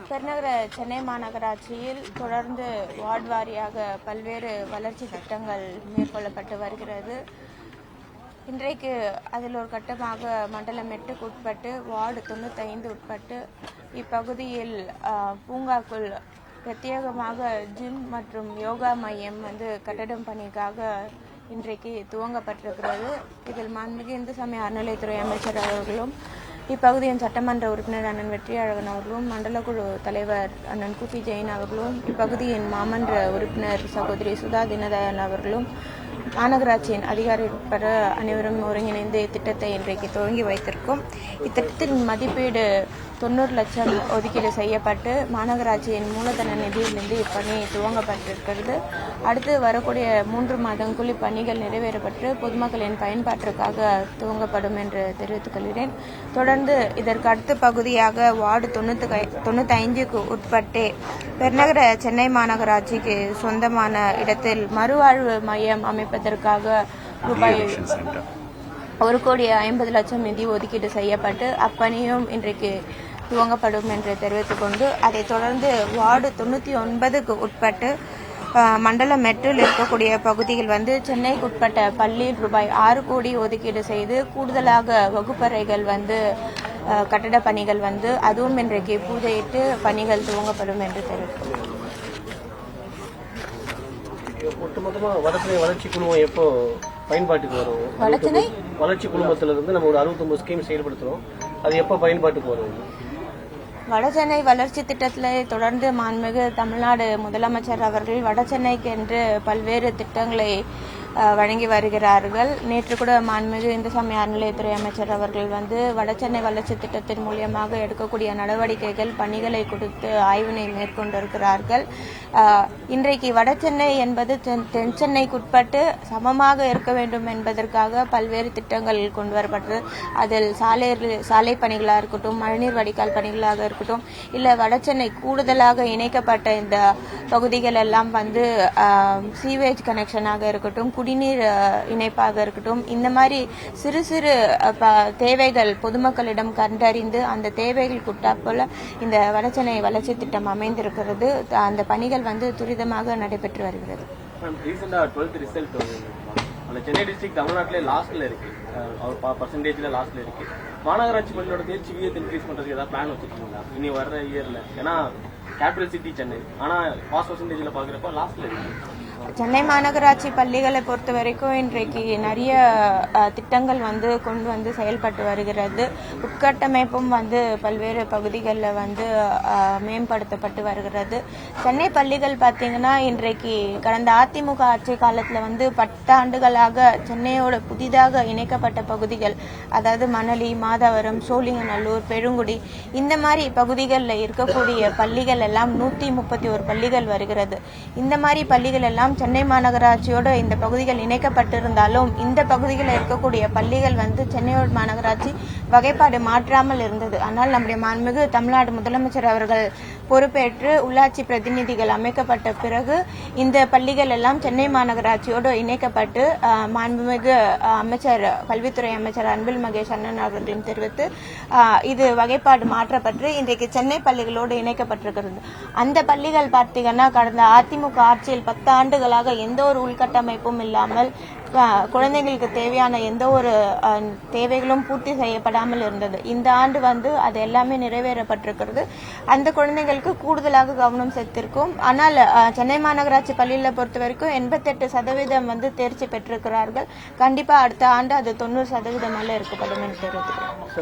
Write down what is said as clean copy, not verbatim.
பெருநகர சென்னை மாநகராட்சியில் தொடர்ந்து வார்டு வாரியாக பல்வேறு வளர்ச்சி திட்டங்கள் மேற்கொள்ளப்பட்டு வருகிறது. இன்றைக்கு அதில் ஒரு கட்டமாக மண்டலம் 8க்கு உட்பட்டு வார்டு 95 உட்பட்டு இப்பகுதியில் பூங்காக்குள் பிரத்யேகமாக ஜிம் மற்றும் யோகா மையம் கட்டடம் பணிக்காக இன்றைக்கு துவங்கப்பட்டிருக்கிறது. இதில் மாண்புமிகு இந்து சமய அறநிலையத்துறை அமைச்சர் அவர்களும் இப்பகுதியின் சட்டமன்ற உறுப்பினர் அண்ணன் வெற்றியழகன் அவர்களும் மண்டல குழு தலைவர் அண்ணன் குபி ஜெயின் அவர்களும் இப்பகுதியின் மாமன்ற உறுப்பினர் சகோதரி சுதா தினதயன் அவர்களும் மாநகராட்சியின் அதிகாரிகள் அனைவரும் ஒருங்கிணைந்து இத்திட்டத்தை இன்றைக்கு துவங்கி வைத்திருக்கும். இத்திட்டத்தின் மதிப்பீடு 90 லட்சம் ஒதுக்கீடு செய்யப்பட்டு மாநகராட்சியின் மூலதன நிதியிலிருந்து இப்பணி துவங்கப்பட்டிருக்கிறது. அடுத்து வரக்கூடிய 3 மாதங்களுக்குள் இப்பணிகள் நிறைவேறப்பட்டு பொதுமக்களின் பயன்பாட்டிற்காக துவங்கப்படும் என்று தெரிவித்துக் கொள்கிறேன். தொடர்ந்து இதற்கு அடுத்த பகுதியாக வார்டு 95க்கு உட்பட்டே பெருநகர சென்னை மாநகராட்சிக்கு சொந்தமான இடத்தில் மறுவாழ்வு மையம் அமைப்பதற்காக ரூபாய் 1,50,00,000 நிதி ஒதுக்கீடு செய்யப்பட்டு அப்பணியும் இன்றைக்கு துவங்கப்படும் என்று தெரிவித்துக் கொண்டு அதைத் தொடர்ந்து வார்டு 99க்கு உட்பட்டு மண்டலம் 8ல் இருக்கக்கூடிய பகுதிகள் சென்னைக்கு உட்பட்ட பள்ளியில் ரூபாய் 6 கோடி ஒதுக்கீடு செய்து கூடுதலாக வகுப்பறைகள் கட்டட பணிகள் அதுவும் இன்றைக்கு பூஜையிட்டு பணிகள் துவங்கப்படும் என்று தெரிவித்துள்ளோம். ஒட்டுமொத்தமா வளர்ச்சி குழுமம் எப்போ பயன்பாட்டுக்கு வரும்? வளர்ச்சி குழுமத்துல இருந்து நம்ம ஒரு 69 ஸ்கீம் செயல்படுத்துறோம். அது எப்போ பயன்பாட்டுக்கு வரும்? வடசென்னை வளர்ச்சி திட்டத்தில் தொடர்ந்து மாண்புமிகு தமிழ்நாடு முதலமைச்சர் அவர்கள் வடசென்னைக்கு என்று பல்வேறு திட்டங்களை வழங்கி வருகிறார்கள். நேற்று கூட மாண்புமிகு இந்து சமய அறநிலையத்துறை அமைச்சர் அவர்கள் வடசென்னை வளர்ச்சி திட்டத்தின் மூலியமாக எடுக்கக்கூடிய நடவடிக்கைகள் பணிகளை கொடுத்து ஆய்வினை மேற்கொண்டிருக்கிறார்கள். இன்றைக்கு வடசென்னை என்பது தென் சென்னைக்குட்பட்டு சமமாக இருக்க வேண்டும் என்பதற்காக பல்வேறு திட்டங்கள் கொண்டு வரப்பட்டது. அதில் சாலை பணிகளாக இருக்கட்டும், மழைநீர் வடிகால் பணிகளாக இருக்கட்டும், இல்லை வடசென்னை கூடுதலாக இணைக்கப்பட்ட இந்த பகுதிகள் எல்லாம் சீவேஜ் கனெக்ஷனாக இருக்கட்டும், குடிநீர் இணைப்பாக இருக்கட்டும், இந்த மாதிரி சிறு சிறு தேவைகள் பொதுமக்களிடம் கண்டறிந்து அந்த தேவைகள் குட்டாப்போல இந்த வடசென்னை வளர்ச்சி திட்டம் அமைந்திருக்கிறது. அந்த பணிகள் துரிதமாக நடைபெற்று வருகிறது. சென்னை டிஸ்ட்ரிக்ட் தமிழ்நாட்டிலே லாஸ்ட்ல இருக்கு, பர்சன்டேஜ்ல லாஸ்ட்ல இருக்கு. மாநகராட்சி பள்ளியோட தேர்ச்சி விகிதத்தை இன்க்ரீஸ் பண்றதுக்கு ஏதாவது பிளான் வச்சிருக்கீங்களா இனி வர்ற இயர்ல? ஏன்னா கேபிட்டல் சிட்டி சென்னை, ஆனா பாஸ் பர்சன்டேஜ்ல பாக்குறப்ப லாஸ்ட்ல இருக்கு. சென்னை மாநகராட்சி பள்ளிகளை பொறுத்த வரைக்கும் இன்றைக்கு நிறைய திட்டங்கள் கொண்டு செயல்பட்டு வருகிறது. உட்கட்டமைப்பும் பல்வேறு பகுதிகளில் மேம்படுத்தப்பட்டு வருகிறது. சென்னை பள்ளிகள் பார்த்தீங்கன்னா இன்றைக்கு கடந்த அதிமுக ஆட்சி காலத்தில் 10 ஆண்டுகளாக சென்னையோட புதிதாக இணைக்கப்பட்ட பகுதிகள், அதாவது மணலி, மாதவரம், சோழிங்கநல்லூர், பெருங்குடி, இந்த மாதிரி பகுதிகளில் இருக்கக்கூடிய பள்ளிகள் எல்லாம் 131 பள்ளிகள் வருகிறது. இந்த மாதிரி பள்ளிகள் எல்லாம் சென்னை மாநகராட்சியோடு இந்த பகுதிகள் இணைக்கப்பட்டிருந்தாலும் இந்த பகுதிகளில் இருக்கக்கூடிய பள்ளிகள் சென்னையோட மாநகராட்சி வகைப்பாடு மாற்றாமல் இருந்தது. ஆனால் நம்முடைய மாண்புமிகு தமிழ்நாடு முதலமைச்சர் அவர்கள் பொறுப்பேற்று உள்ளாட்சி பிரதிநிதிகள் அமைக்கப்பட்ட பிறகு இந்த பள்ளிகள் எல்லாம் சென்னை மாநகராட்சியோடு இணைக்கப்பட்டு மாண்புமிகு அமைச்சர் கல்வித்துறை அமைச்சர் அன்பில் மகேஷ் அண்ணன் அவர்களிடம் தெரிவித்து இது வகைப்பாடு மாற்றப்பட்டு இன்றைக்கு சென்னை பள்ளிகளோடு இணைக்கப்பட்டிருக்கிறது. அந்த பள்ளிகள் பார்த்தீங்கன்னா கடந்த அதிமுக ஆட்சியில் 10 ஆண்டுகளாக எந்த ஒரு உள்கட்டமைப்பும் இல்லாமல் குழந்தைகளுக்கு தேவையான எந்த ஒரு தேவைகளும் பூர்த்தி செய்யப்படாமல் இருந்தது. இந்த ஆண்டு அது எல்லாமே நிறைவேறப்பட்டிருக்கிறது. அந்த குழந்தைகளுக்கு கூடுதலாக கவனம் செலுத்திருக்கும். ஆனால் சென்னை மாநகராட்சி பள்ளியில பொறுத்த வரைக்கும் 88% தேர்ச்சி பெற்றிருக்கிறார்கள். கண்டிப்பா அடுத்த ஆண்டு அது 90% மேல இருக்கப்படும் என்று தெரிவித்துக்கிறோம்.